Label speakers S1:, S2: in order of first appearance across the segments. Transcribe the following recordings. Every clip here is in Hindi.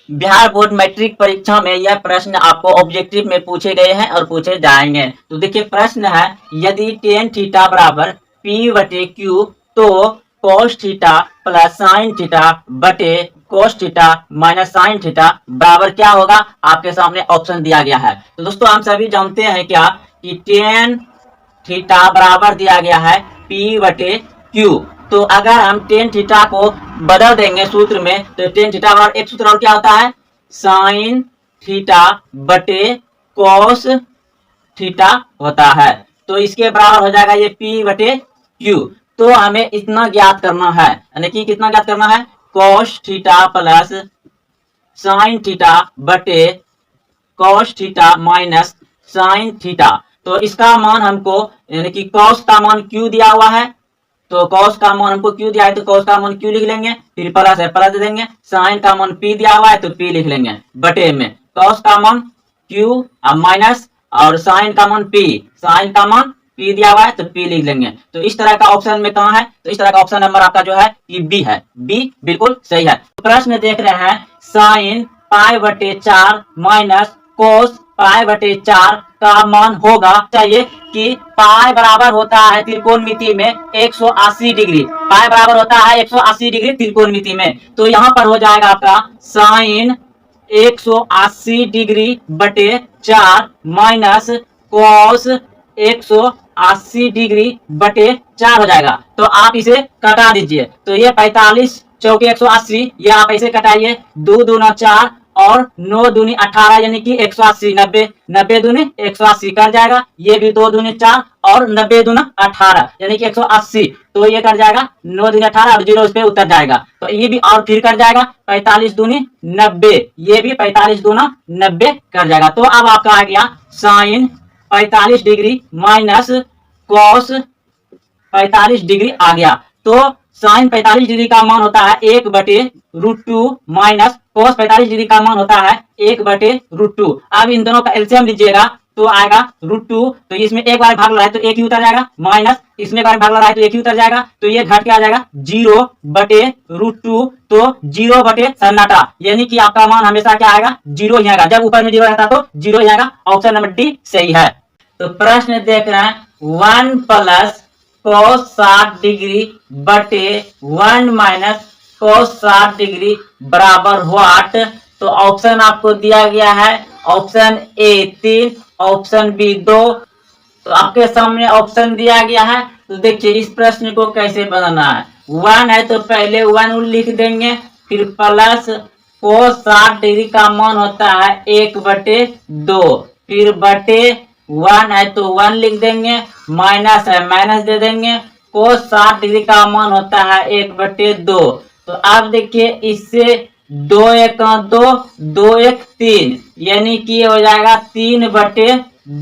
S1: बिहार बोर्ड मैट्रिक परीक्षा में यह प्रश्न आपको ऑब्जेक्टिव में पूछे गए हैं और पूछे जाएंगे। तो देखिए प्रश्न है, यदि टेन थीटा बराबर पी बटे क्यू तो cos theta plus sine theta बटे cos theta minus sine theta बराबर क्या होगा। आपके सामने ऑप्शन दिया गया है। तो दोस्तों हम सभी जानते हैं क्या कि टेन थीटा बराबर दिया गया है P बटे Q। तो अगर हम टेन थीटा को बदल देंगे सूत्र में तो टेन थीटा बराबर एक सूत्र और क्या होता है, साइन थीटा बटे कॉस थीटा होता है। तो इसके बराबर हो जाएगा ये P बटे Q। तो हमें इतना ज्ञात करना है, यानी कि कितना ज्ञात करना है, cos theta plus sine theta बटे cos theta minus sine theta. तो इसका मान हमको, यानी कि कॉस का मान Q दिया हुआ है, तो कॉस का मान हमको Q दिया है तो कॉस का मान Q लिख लेंगे, फिर प्लस है प्लस दे देंगे। साइन का मान P दिया हुआ है तो P लिख लेंगे बटे में कॉस का मान Q माइनस और साइन का मान P, साइन का मान P दिया हुआ है तो P लिख लेंगे। तो इस तरह का ऑप्शन में कहाँ है, तो इस तरह का ऑप्शन नंबर आपका जो है ये B है, B बिल्कुल सही है। तो प्रश्न देख रहे हैं, साइन पाई बटे 4 माइनस कोस पाई बटे 4 का मान होगा चाहिए कि पाई बराबर होता है त्रिकोणमिति में 180 डिग्री, पाई बराबर होता है 180 डिग्री त्रिकोणमिति में। तो यहाँ पर हो जाएगा आपका साइन 180 डिग्री बटे 4 माइनस कॉस 180 डिग्री बटे 4 हो जाएगा। तो आप इसे कटा दीजिए, तो ये 45 चौके 180, ये आप ऐसे कटाइए, 2 दूना 4 और 9 दूनी 18 यानी कि 180, 90 90 दूनी 180 कर जाएगा। ये भी 2 दूनी 4 और 90 दूना 18 यानी कि 180। तो ये कर जाएगा 9 दूनी 18 और 0 इस पे उतर जाएगा। तो ये भी और फिर कर जाएगा 45 दूनी 90, ये भी 45 दूना 90 कर जाएगा। तो अब आपका आ गया sine 45 degree minus cos 45 degree आ गया। तो साइन 45 डिग्री का मान होता है 1 बटे रूट 2 माइनस कोस 45 डिग्री का मान होता है 1 बटे रूट 2। अब इन दोनों का एलसीएम लीजिएगा तो आएगा रूट 2, तो इसमें एक बार भाग लगा है तो एक ही उतर जाएगा, माइनस इसमें बार भाग लगा है तो एक ही उतर जाएगा, तो ये घट के आ जाएगा 0 बटे रूट 2। तो 0 बटे सन्नाटा, यानी कि आपका मान हमेशा क्या आएगा, 0 ही आएगा। जब ऊपर में 0 रहता तो 0 ही आएगा। ऑप्शन नंबर डी सही है। तो प्रश्न देख रहे हैं, 1 प्लस cos 60 डिग्री बटे 1 माइनस cos 60 डिग्री बराबर व्हाट। तो ऑप्शन आपको दिया गया है, ऑप्शन ए 3, ऑप्शन बी 2। तो आपके सामने ऑप्शन दिया गया है। तो देखिए इस प्रश्न को कैसे बनाना है, 1 है तो पहले 1 लिख देंगे, फिर प्लस cos 60 डिग्री का मान होता है 1 बटे 2, फिर बटे 1 है तो 1 लिख देंगे, माइनस है माइनस दे देंगे, cos 60 डिग्री का मान होता है 1 बटे 2। तो आप देखिए इससे 2 1 2, 2 1 3, यानी कि हो जाएगा 3 बटे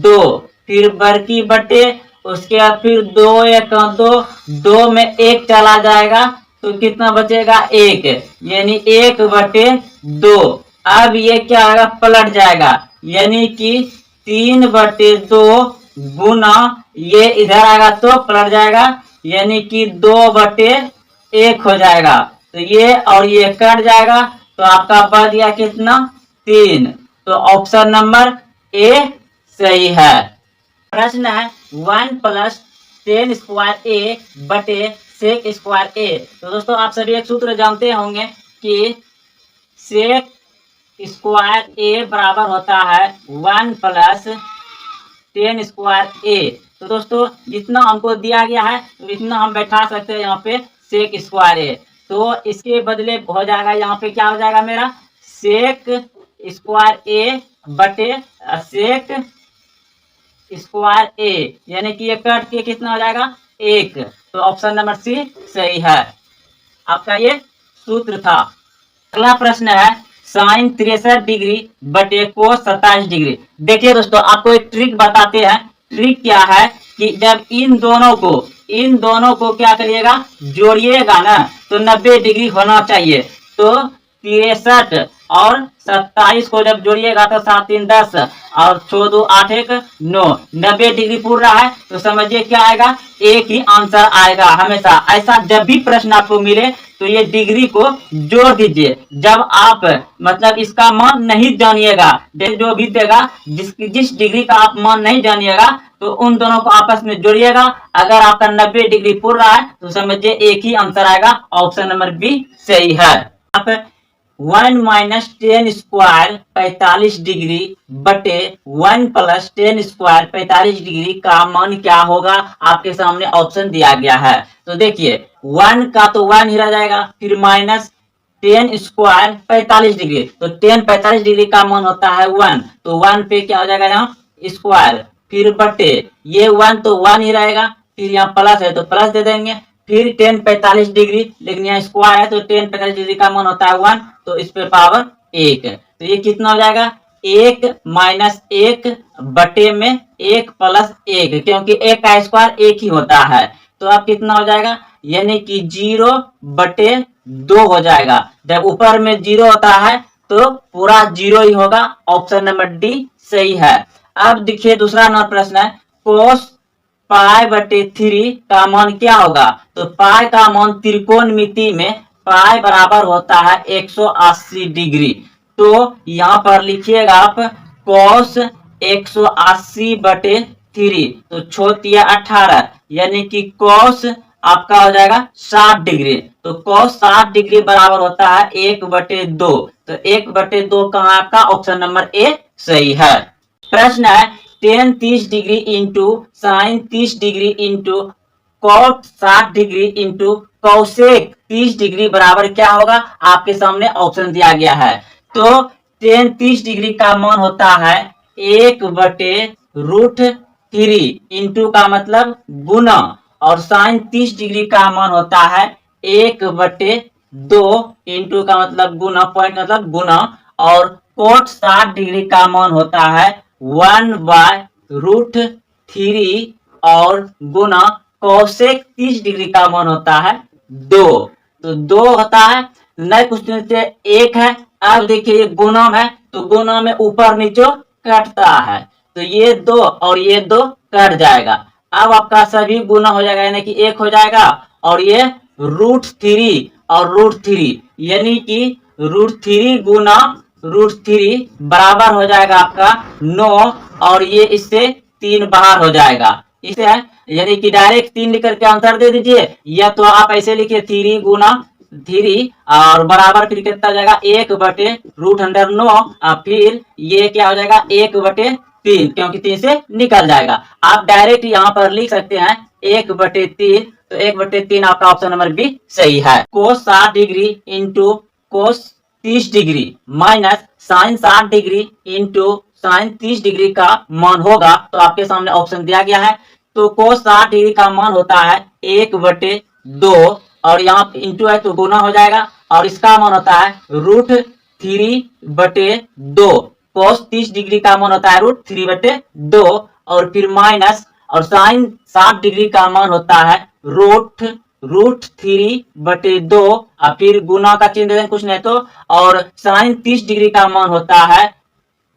S1: 2, फिर बड़की बटे, उसके बाद फिर 2 1 2, 2 में 1 चला जाएगा तो कितना बचेगा 1, यानी 1 बटे 2। अब ये क्या आएगा, पलट जाएगा, यानी कि 3 बटे 2 गुना ये इधर आएगा तो पलट जाएगा, यानी कि 2 बटे 1 हो जाएगा। तो ये और ये कट जाएगा तो आपका बच गया कितना, 3। तो ऑप्शन नंबर ए सही है। प्रश्न है 1 प्लस टेन स्क्वायर ए बटे सेक स्क्वायर ए। तो दोस्तों आप सभी एक सूत्र जानते होंगे कि सेक स्क्वायर ए बराबर होता है 1 प्लस टेन स्क्वायर ए। तो दोस्तों जितना हमको दिया गया है तो इतना हम बैठा सकते हैं यहाँ पे सेक स्क्वायर ए। तो इसके बदले हो जाएगा यहाँ पे क्या हो जाएगा मेरा, सेक स्क्वायर ए बटे सेक स्क्वायर ए, यानी कि ये कट के कितना हो जाएगा 1। तो ऑप्शन नंबर सी सही है। आपका ये सूत्र था। अगला प्रश्न है, साइन 63 डिग्री बटे कोस 27 डिग्री। देखिए दोस्तों आपको एक ट्रिक बताते हैं। ट्रिक क्या है कि जब इन दोनों को क्या करिएगा, जोड़िएगा ना तो 90 डिग्री होना चाहिए। तो 63 और 27 को जब जोड़िएगा तो 7 3 10 और 6 2 8 1 9, 90 डिग्री पूर रहा है तो समझिए क्या आएगा, एक ही आंसर आएगा हमेशा। ऐसा जब भी प्रश्न आपको मिले तो ये डिग्री को जोड़ दीजिए। जब आप मतलब इसका मान नहीं जानिएगा, जो भी देगा जिस डिग्री का आप मान नहीं जानिएगा तो उन दोनों को आपस में जोड़िएगा। अगर आपका 90 डिग्री पूर रहा है तो समझिए एक ही आंसर आएगा, ऑप्शन नंबर बी सही है। आप 1 माइनस 10 स्क्वायर 45 डिग्री बटे 1 प्लस 10 स्क्वायर 45 डिग्री का मान क्या होगा, आपके सामने ऑप्शन दिया गया है। तो देखिए 1 का तो 1 ही रह जाएगा, फिर माइनस 10 स्क्वायर 45 डिग्री, तो 10 45 डिग्री का मान होता है 1, तो 1 पे क्या हो जाएगा यहाँ स्क्वायर, फिर बटे ये 1 तो 1 ही रहेगा, फिर यहाँ प्लस है तो प्लस दे देंगे, फिर 10 45 डिग्री, लेकिन यहाँ स्क्वायर है तो 10 45 डिग्री का मान होता है 1, तो इस पे पावर 1, तो ये कितना हो जाएगा 1 माइनस 1 बटे में 1 प्लस 1, क्योंकि 1 का स्क्वायर 1 ही होता है, तो अब कितना हो जाएगा यानी कि 0 बटे 2 हो जाएगा। जब ऊपर में 0 होता है तो पूरा 0 ही होगा, ऑप्शन नंबर डी सही है। अब देखिए दूसरा नंबर प्रश्न है, कोस पाई बटे 3 का मान क्या होगा, तो पाई का मान त्रिकोणमिति में पाई बराबर होता है 180 डिग्री, तो यहाँ पर लिखिएगा आप कोस 180 बटे 3, तो छोटिया 18 यानी कि कोस आपका हो जाएगा 60 डिग्री, तो कोस 60 डिग्री बराबर होता है 1/2, तो 1/2 कहाँ आपका ऑप्शन नंबर ए सही है। प्रश्न है tan 30 degree into sine 30 degree into cot 60 degree into cosec 30 degree बराबर क्या होगा, आपके सामने ऑप्शन दिया गया है। तो टेन 30 डिग्री का मान होता है 1/√3 इंटू का मतलब गुना, और साइन 30 डिग्री का मान होता है 1/2 इंटू का मतलब गुना, पॉइंट मतलब गुना, और कोट 60 डिग्री का मान होता है 1/√3 और गुना कोसेक 30 डिग्री का मान होता है 2, तो 2 होता है, नए क्वेश्चन से 1 है। अब देखिए ये गुना है तो गुना में ऊपर नीचे कटता है, तो ये 2 और ये 2 कट जाएगा, अब आपका सभी गुना हो जाएगा यानी कि 1 हो जाएगा, और ये √3 और √3 यानी कि √3 गुना √3 बराबर हो जाएगा आपका 9, और ये इससे 3 बाहर हो जाएगा, इसे यानी कि डायरेक्ट 3 लिख करके आंसर दे दीजिए, या तो आप ऐसे लिखिए 3 गुना 3 और बराबर फिर कितना जाएगा 1/√9, फिर ये क्या हो जाएगा 1/3, क्योंकि 3 से निकल जाएगा। आप डायरेक्ट यहाँ पर लिख सकते हैं 1/3, तो 1/3 आपका ऑप्शन नंबर बी सही है। Cos 60 degree into cos 30 degree minus sine 60 degree into sine 30 degree का मान होगा, तो आपके सामने ऑप्शन दिया गया है। तो कोस 60 डिग्री का मान होता है 1/2, और यहाँ इंटू है तो गुना हो जाएगा, और इसका मान होता है √3/2, कोस 30 डिग्री का मान होता है √3/2, और फिर माइनस, और साइन 60 डिग्री का मान होता है √3/2, और फिर गुना का चिन्ह दे दें कुछ नहीं तो, और साइन 30 डिग्री का मान होता है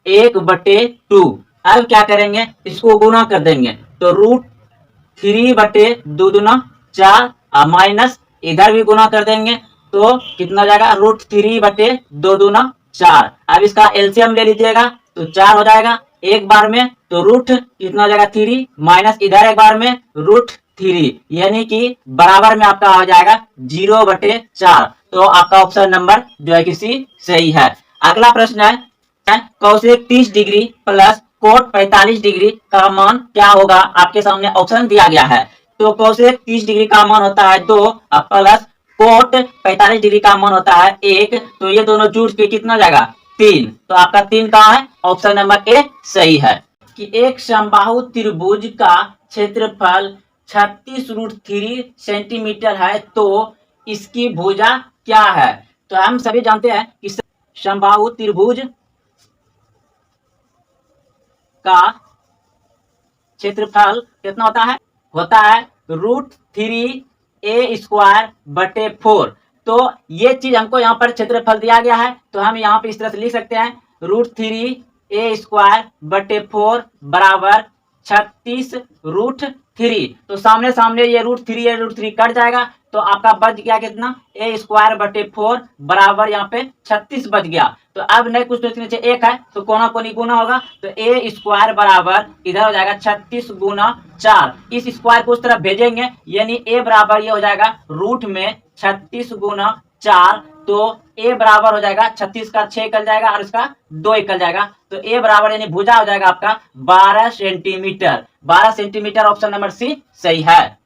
S1: 1/2। अब क्या करेंगे, इसको गुना कर देंगे, तो √3/2 दूना 4, माइनस इधर भी गुना कर देंगे तो कितना जाएगा √3/2 दूना 4। अब इसका एलसीएम ले लीजिएगा तो 4 हो जाएगा एक बार में, तो रूट कितना हो जाएगा 3, माइनस इधर एक बार में √3, यानी कि बराबर में आपका हो जाएगा 0/4, तो आपका ऑप्शन नंबर जो है कि सी सही है। अगला प्रश्न है cosec 30 degree plus coat 45 degree का मान क्या होगा, आपके सामने ऑप्शन दिया गया है। तो कोसेक 30 डिग्री का मान होता है 2 प्लस कोट 45 डिग्री का मान होता है 1, तो ये दोनों जुड़ के कितना जाएगा 3, तो आपका 3 कहाँ है, ऑप्शन नंबर ए सही है। कि एक समबाहु त्रिभुज का क्षेत्रफल 36√3 सेंटीमीटर है, तो इसकी भुजा क्या है। तो हम सभी जानते हैं कि समबाहु त्रिभुज का क्षेत्रफल कितना होता है √3a² बटे 4, तो ये चीज हमको यहाँ पर क्षेत्रफल दिया गया है, तो हम यहाँ पे इस तरह से लिख सकते हैं √3a² / 4 बराबर 36√3। तो सामने सामने ये √3 कट जाएगा, तो आपका बच गया कितना, a² / 4 बराबर यहाँ पे 36 बच गया। तो अब नहीं कुछ तो नीचे एक है, तो कोना कोनी गुना होगा, तो a² बराबर इधर हो जाएगा 36 × 4। इस स्क्वायर को उस तरफ भेजेंगे, यानी a बराबर ये हो जाएगा रूट में 36 × 4। तो a बराबर हो जाएगा 36 का 6 निकल जाएगा और इसका 2 निकल जाएगा। तो a बराबर यानी भुजा हो जाएगा आपका 12 centimetre. 12 centimetre option number C सही है।